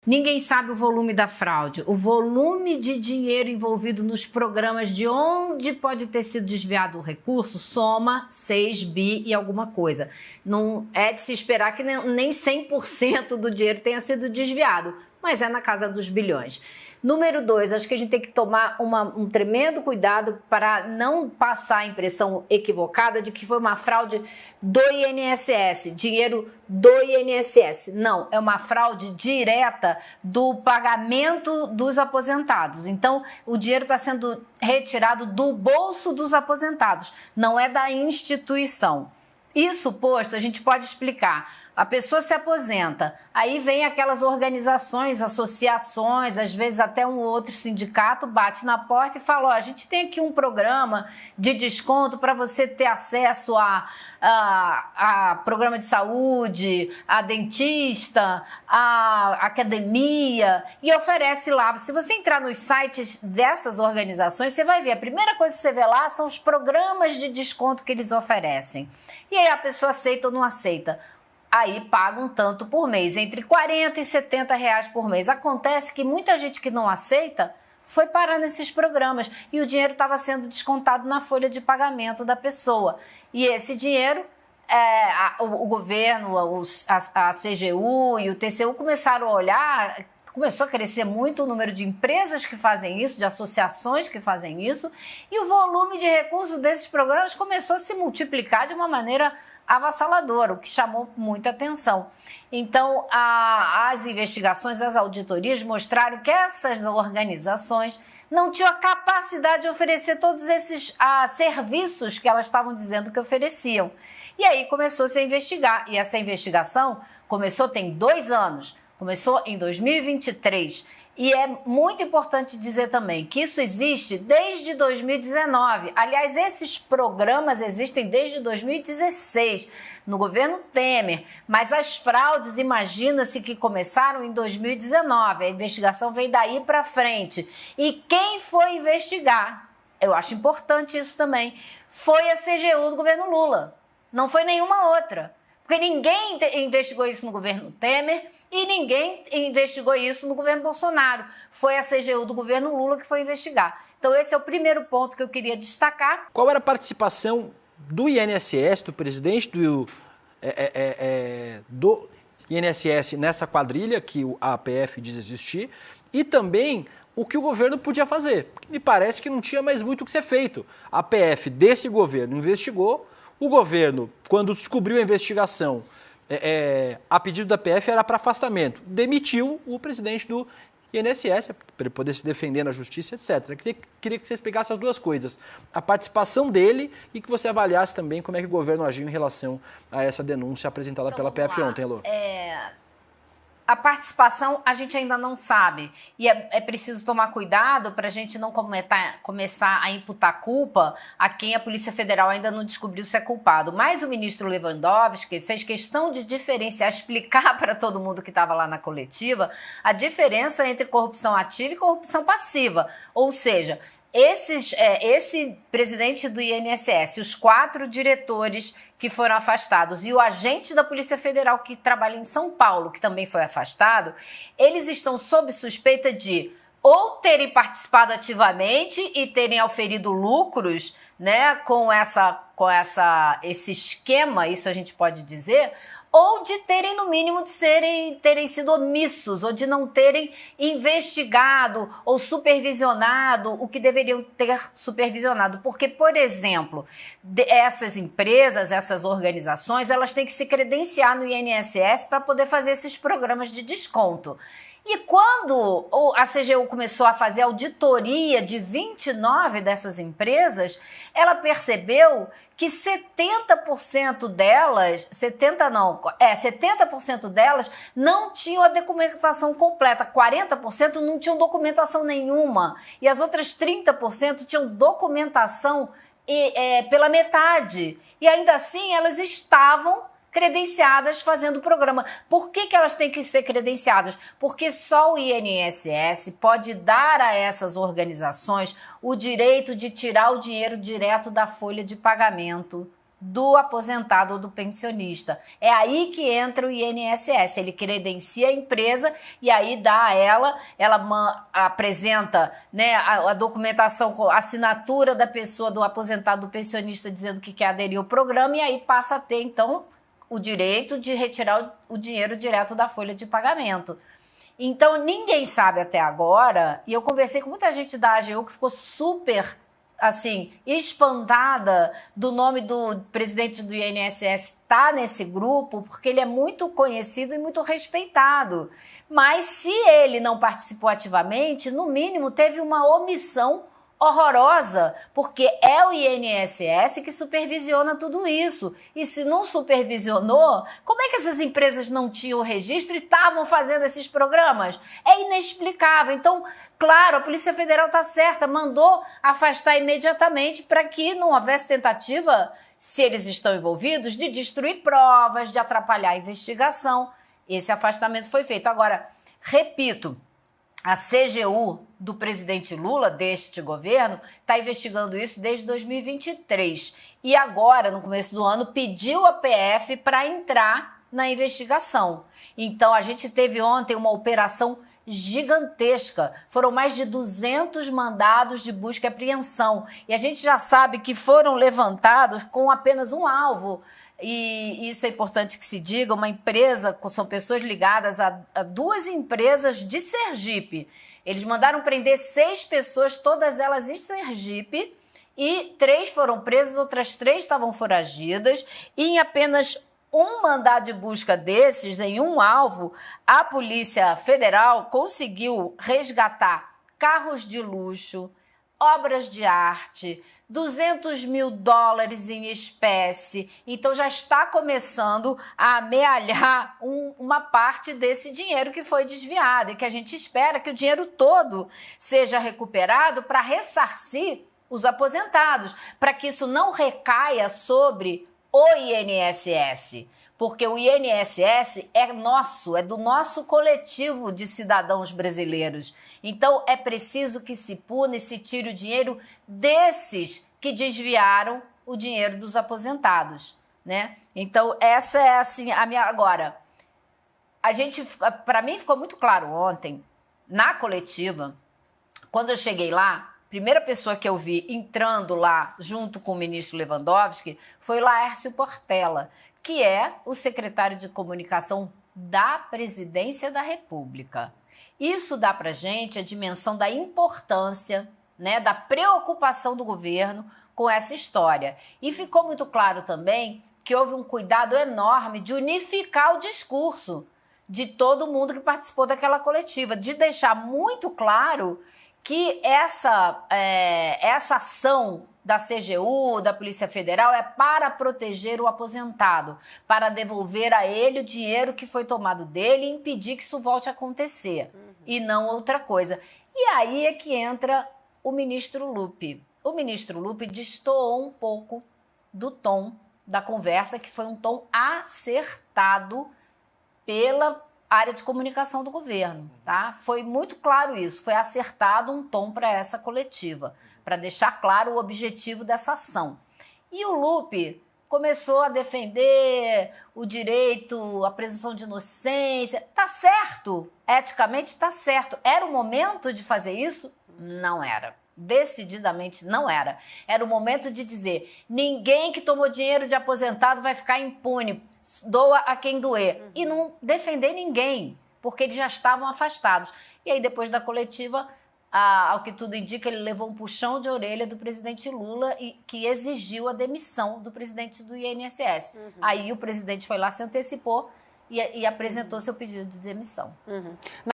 Ninguém sabe o volume da fraude, o volume de dinheiro envolvido nos programas de onde pode ter sido desviado o recurso soma 6 bi e alguma coisa. Não é de se esperar que nem 100% do dinheiro tenha sido desviado, mas é na casa dos bilhões. Número 2, acho que a gente tem que tomar um tremendo cuidado para não passar a impressão equivocada de que foi uma fraude do INSS, dinheiro do INSS. Não, é uma fraude direta do pagamento dos aposentados. Então, o dinheiro está sendo retirado do bolso dos aposentados, não é da instituição. Isso posto, a gente pode explicar. A pessoa se aposenta, aí vem aquelas organizações, associações, às vezes até um outro sindicato bate na porta e fala, ó, a gente tem aqui um programa de desconto para você ter acesso a programa de saúde, a dentista, a academia, e oferece lá. Se você entrar nos sites dessas organizações, você vai ver, a primeira coisa que você vê lá são os programas de desconto que eles oferecem. E aí a pessoa aceita ou não aceita. Aí paga um tanto por mês, entre 40 e 70 reais por mês. Acontece que muita gente que não aceita foi parar nesses programas e o dinheiro estava sendo descontado na folha de pagamento da pessoa. E esse dinheiro, o governo, a CGU e o TCU começaram a olhar, começou a crescer muito o número de empresas que fazem isso, de associações que fazem isso, e o volume de recursos desses programas começou a se multiplicar de uma maneira avassalador, o que chamou muita atenção. Então, as investigações, as auditorias mostraram que essas organizações não tinham a capacidade de oferecer todos esses serviços que elas estavam dizendo que ofereciam. E aí começou-se a investigar, e essa investigação começou tem 2 anos, começou em 2023. E é muito importante dizer também que isso existe desde 2019. Aliás, esses programas existem desde 2016, no governo Temer. Mas as fraudes, imagina-se que começaram em 2019. A investigação veio daí para frente. E quem foi investigar, eu acho importante isso também, foi a CGU do governo Lula. Não foi nenhuma outra. Porque ninguém investigou isso no governo Temer e ninguém investigou isso no governo Bolsonaro. Foi a CGU do governo Lula que foi investigar. Então esse é o primeiro ponto que eu queria destacar. Qual era a participação do INSS, do presidente do INSS nessa quadrilha que a APF diz existir, e também o que o governo podia fazer? Porque me parece que não tinha mais muito o que ser feito. A APF desse governo investigou. O governo, quando descobriu a investigação, a pedido da PF era para afastamento, demitiu o presidente do INSS para ele poder se defender na justiça, etc. Queria que você explicasse as duas coisas, a participação dele e que você avaliasse também como é que o governo agiu em relação a essa denúncia apresentada pela PF ontem, Elô. A participação a gente ainda não sabe e é preciso tomar cuidado para a gente não começar a imputar culpa a quem a Polícia Federal ainda não descobriu se é culpado. Mas o ministro Lewandowski fez questão de diferenciar, explicar para todo mundo que estava lá na coletiva a diferença entre corrupção ativa e corrupção passiva. Ou seja, esse presidente do INSS, os 4 diretores que foram afastados e o agente da Polícia Federal que trabalha em São Paulo, que também foi afastado, eles estão sob suspeita de ou terem participado ativamente e terem auferido lucros, né, com esse esquema, isso a gente pode dizer, ou de terem, no mínimo, terem sido omissos, ou de não terem investigado ou supervisionado o que deveriam ter supervisionado. Porque, por exemplo, essas empresas, essas organizações, elas têm que se credenciar no INSS para poder fazer esses programas de desconto. E quando a CGU começou a fazer auditoria de 29 dessas empresas, ela percebeu que 70% delas não tinham a documentação completa, 40% não tinham documentação nenhuma e as outras 30% tinham documentação pela metade. E ainda assim elas estavam credenciadas fazendo o programa. Por que elas têm que ser credenciadas? Porque só o INSS pode dar a essas organizações o direito de tirar o dinheiro direto da folha de pagamento do aposentado ou do pensionista. É aí que entra o INSS, ele credencia a empresa e aí dá a ela apresenta, né, a documentação com a assinatura da pessoa, do aposentado, do pensionista, dizendo que quer aderir ao programa e aí passa a ter, então, o direito de retirar o dinheiro direto da folha de pagamento. Então, ninguém sabe até agora, e eu conversei com muita gente da AGU que ficou super assim, espantada do nome do presidente do INSS estar nesse grupo, porque ele é muito conhecido e muito respeitado. Mas se ele não participou ativamente, no mínimo teve uma omissão horrorosa, porque é o INSS que supervisiona tudo isso. E se não supervisionou, como é que essas empresas não tinham registro e estavam fazendo esses programas? É inexplicável. Então, claro, a Polícia Federal está certa, mandou afastar imediatamente para que não houvesse tentativa, se eles estão envolvidos, de destruir provas, de atrapalhar a investigação. Esse afastamento foi feito. Agora, repito, a CGU do presidente Lula, deste governo, está investigando isso desde 2023. E agora, no começo do ano, pediu a PF para entrar na investigação. Então, a gente teve ontem uma operação gigantesca. Foram mais de 200 mandados de busca e apreensão. E a gente já sabe que foram levantados com apenas um alvo. E isso é importante que se diga, uma empresa, são pessoas ligadas a duas empresas de Sergipe. Eles mandaram prender 6 pessoas, todas elas em Sergipe, e 3 foram presas, outras 3 estavam foragidas, e em apenas um mandado de busca desses, em um alvo, a Polícia Federal conseguiu resgatar carros de luxo, obras de arte, $200 mil em espécie. Então já está começando a amealhar uma parte desse dinheiro que foi desviado e que a gente espera que o dinheiro todo seja recuperado para ressarcir os aposentados, para que isso não recaia sobre o INSS, porque o INSS é nosso, é do nosso coletivo de cidadãos brasileiros. Então é preciso que se puna e se tire o dinheiro desses que desviaram o dinheiro dos aposentados, né? Então essa é assim a minha. Agora, para mim ficou muito claro ontem na coletiva, quando eu cheguei lá. Primeira pessoa que eu vi entrando lá junto com o ministro Lewandowski foi Laércio Portela, que é o secretário de comunicação da Presidência da República. Isso dá para a gente a dimensão da importância, né, da preocupação do governo com essa história. E ficou muito claro também que houve um cuidado enorme de unificar o discurso de todo mundo que participou daquela coletiva, de deixar muito claro que essa ação da CGU, da Polícia Federal, é para proteger o aposentado, para devolver a ele o dinheiro que foi tomado dele e impedir que isso volte a acontecer, e não outra coisa. E aí é que entra o ministro Lupi. O ministro Lupi destoou um pouco do tom da conversa, que foi um tom acertado pela área de comunicação do governo, tá? Foi muito claro isso, foi acertado um tom para essa coletiva, para deixar claro o objetivo dessa ação. E o Lupi começou a defender o direito, a presunção de inocência. Tá certo, eticamente tá certo. Era o momento de fazer isso? Não era. Decididamente não era. Era o momento de dizer, ninguém que tomou dinheiro de aposentado vai ficar impune. Doa a quem doer. E não defender ninguém, porque eles já estavam afastados. E aí, depois da coletiva, ao que tudo indica, ele levou um puxão de orelha do presidente Lula, que exigiu a demissão do presidente do INSS. Aí o presidente foi lá, se antecipou e apresentou seu pedido de demissão.